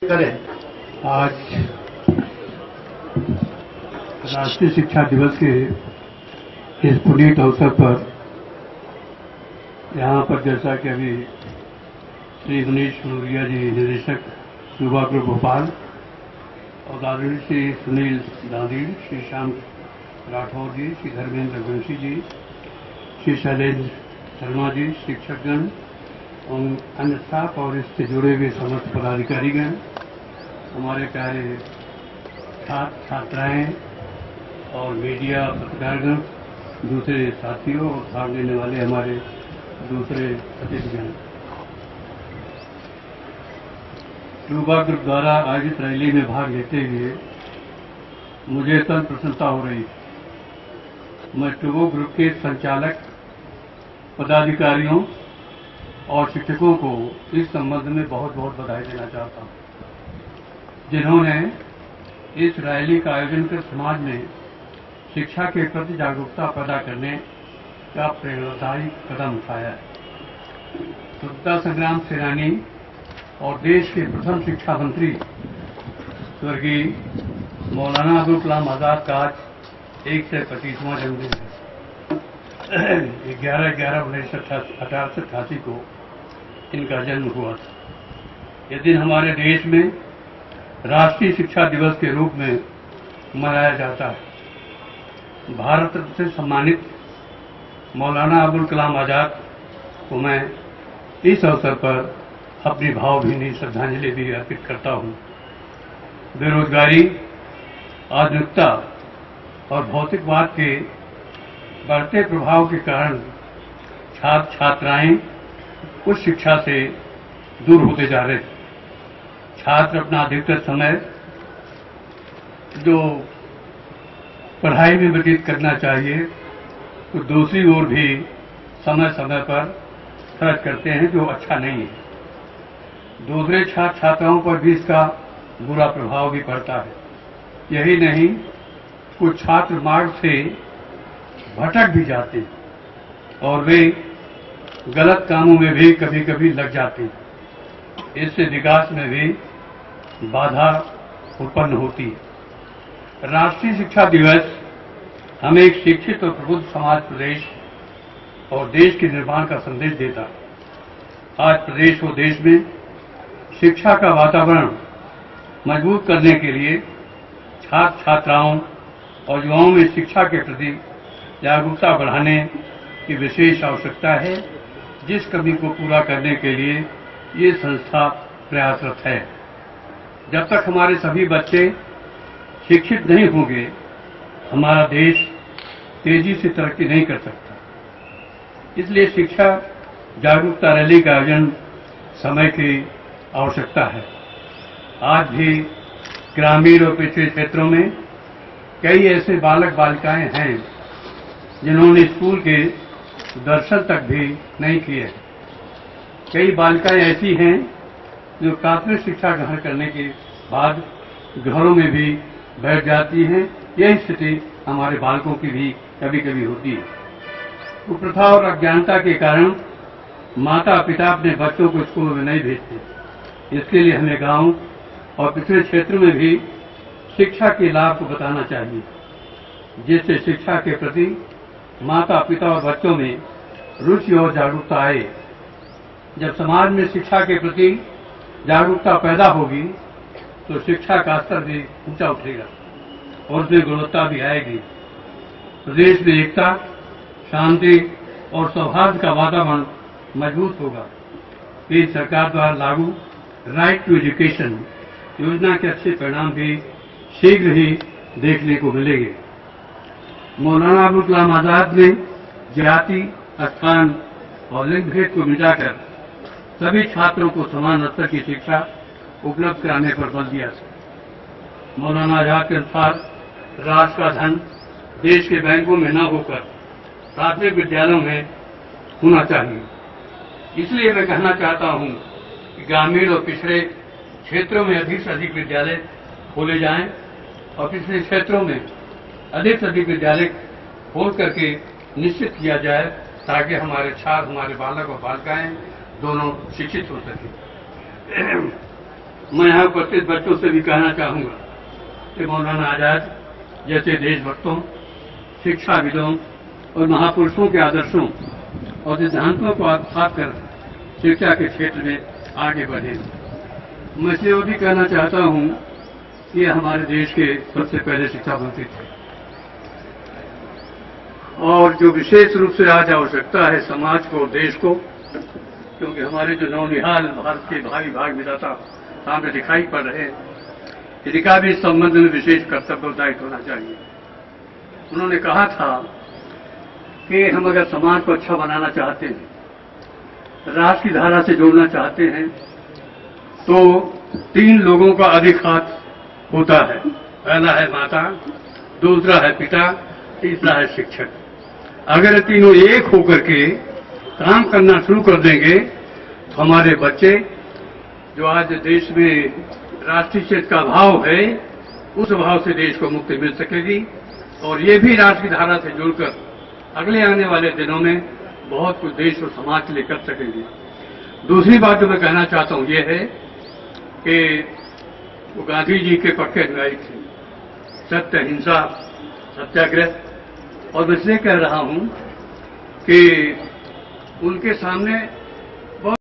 करें। आज राष्ट्रीय शिक्षा दिवस के इस पुनीत अवसर पर यहाँ पर जैसा कि अभी श्री मनीष नूरिया जी निदेशक युवा ग्रुप भोपाल और आदरणीय श्री सुनील दादी, श्री श्याम राठौर जी, श्री धर्मेंद्र रघुवंशी जी, श्री शैलेंद्र शर्मा जी, शिक्षकगण और अन्य स्टाफ और इससे जुड़े हुए समस्त पदाधिकारीगण, हमारे प्यारे छात्र छात्राएं और मीडिया पत्रकारगण, दूसरे साथियों और भाग लेने वाले हमारे दूसरे अतिथिगण। युवा ग्रुप द्वारा आयोजित रैली में भाग लेते हुए मुझे अत्यंत प्रसन्नता हो रही है। मैं टूबो ग्रुप के संचालक, पदाधिकारियों और शिक्षकों को इस संबंध में बहुत बहुत बधाई देना चाहता हूं, जिन्होंने इस रैली का आयोजन कर समाज में शिक्षा के प्रति जागरूकता पैदा करने का प्रेरणादायी कदम उठाया है। स्वतंत्रता संग्राम सेनानी और देश के प्रथम शिक्षा मंत्री स्वर्गीय मौलाना अबुल कलाम आजाद का आज 125वां जन्मदिन है। 11/11/1888 को इनका जन्म हुआ था। यह दिन हमारे देश में राष्ट्रीय शिक्षा दिवस के रूप में मनाया जाता है। भारत रत्न से सम्मानित मौलाना अबुल कलाम आजाद को मैं इस अवसर पर अपनी भावभीनी श्रद्धांजलि भी अर्पित करता हूं। बेरोजगारी, आधुनिकता और भौतिकवाद के बढ़ते प्रभाव के कारण छात्र छात्राएं उच्च शिक्षा से दूर होते जा रहे थे। छात्र अपना अधिकतर समय जो पढ़ाई में व्यतीत करना चाहिए तो दूसरी ओर भी समय समय पर खर्च करते हैं, जो अच्छा नहीं है। दूसरे छात्र छात्राओं पर भी इसका बुरा प्रभाव भी पड़ता है। यही नहीं, कुछ छात्र मार्ग से भटक भी जाते हैं और वे गलत कामों में भी कभी कभी लग जाते हैं। इससे विकास में भी बाधा उत्पन्न होती है। राष्ट्रीय शिक्षा दिवस हमें एक शिक्षित और प्रबुद्ध समाज, प्रदेश और देश के निर्माण का संदेश देता है। आज प्रदेश और देश में शिक्षा का वातावरण मजबूत करने के लिए छात्र छात्राओं और युवाओं में शिक्षा के प्रति जागरूकता बढ़ाने की विशेष आवश्यकता है, जिस कमी को पूरा करने के लिए ये संस्था प्रयासरत है। जब तक हमारे सभी बच्चे शिक्षित नहीं होंगे, हमारा देश तेजी से तरक्की नहीं कर सकता। इसलिए शिक्षा जागरूकता रैली का आयोजन समय की आवश्यकता है। आज भी ग्रामीण और पिछड़े क्षेत्रों में कई ऐसे बालक बालिकाएं हैं जिन्होंने स्कूल के दर्शन तक भी नहीं किए। कई बालिकाएं ऐसी हैं जो प्राथमिक शिक्षा ग्रहण करने के बाद घरों में भी बैठ जाती हैं। यही स्थिति हमारे बालकों की भी कभी कभी होती है। कुप्रथा और अज्ञानता के कारण माता पिता अपने बच्चों को स्कूलों में नहीं भेजते। इसके लिए हमें गांव और पिछड़े क्षेत्र में भी शिक्षा के लाभ को बताना चाहिए, जिससे शिक्षा के प्रति माता पिता और बच्चों में रुचि और जागरूकता आए। जब समाज में शिक्षा के प्रति जागरूकता पैदा होगी तो शिक्षा का स्तर भी ऊंचा उठेगा और उसमें गुणवत्ता भी आएगी। प्रदेश में एकता, शांति और सौहार्द का वातावरण मजबूत होगा। केंद्र सरकार द्वारा लागू राइट टू एजुकेशन योजना के अच्छे परिणाम भी शीघ्र ही देखने को मिलेंगे। मौलाना अबुल कलाम आजाद ने जाति, स्थान और लिंग भेद को मिटाकर सभी छात्रों को समान स्तर की शिक्षा उपलब्ध कराने पर बल दिया। मौलाना आजाद के अनुसार राष्ट्र का धन देश के बैंकों में न होकर प्राथमिक विद्यालयों में होना चाहिए। इसलिए मैं कहना चाहता हूं कि ग्रामीण और पिछड़े क्षेत्रों में अधिक से अधिक विद्यालय खोले जाएं और पिछड़े क्षेत्रों में अधिक से अधिक विद्यालय खोल करके निश्चित किया जाए, ताकि हमारे छात्र, हमारे बालक और बालिकाएं दोनों शिक्षित हो सके। मैं यहाँ उपस्थित बच्चों से भी कहना चाहूंगा कि मौलाना आजाद जैसे देशभक्तों, शिक्षाविदों और महापुरुषों के आदर्शों और सिद्धांतों को आत्मसात कर शिक्षा के क्षेत्र में आगे बढ़े। मैं इसलिए वो भी कहना चाहता हूं कि हमारे देश के सबसे पहले शिक्षा मंत्री थे और जो विशेष रूप से आज आवश्यकता है समाज को, देश को, क्योंकि हमारे जो नौनिहाल भारत के भावी भाग विधाता सामने दिखाई पड़ रहे हैं, इनका भी इस संबंध में विशेष कर्तव्य दायित्व होना चाहिए। उन्होंने कहा था कि हम अगर समाज को अच्छा बनाना चाहते हैं, राष्ट्र की धारा से जोड़ना चाहते हैं, तो 3 लोगों का अधिक हाथ होता है। पहला है माता, दूसरा है पिता, तीसरा है शिक्षक। अगर ये तीनों एक होकर के काम करना शुरू कर देंगे तो हमारे बच्चे, जो आज देश में राष्ट्रीय चेतना का भाव है, उस भाव से देश को मुक्ति मिल सकेगी और ये भी राष्ट्र की धारा से जुड़कर अगले आने वाले दिनों में बहुत कुछ देश और समाज के लिए कर सकेंगे। दूसरी बात जो मैं कहना चाहता हूं ये है कि वो गांधी जी के पक्के अनुयायी थे, सत्य, हिंसा, सत्याग्रह। और मैं इसलिए कह रहा हूं कि उनके सामने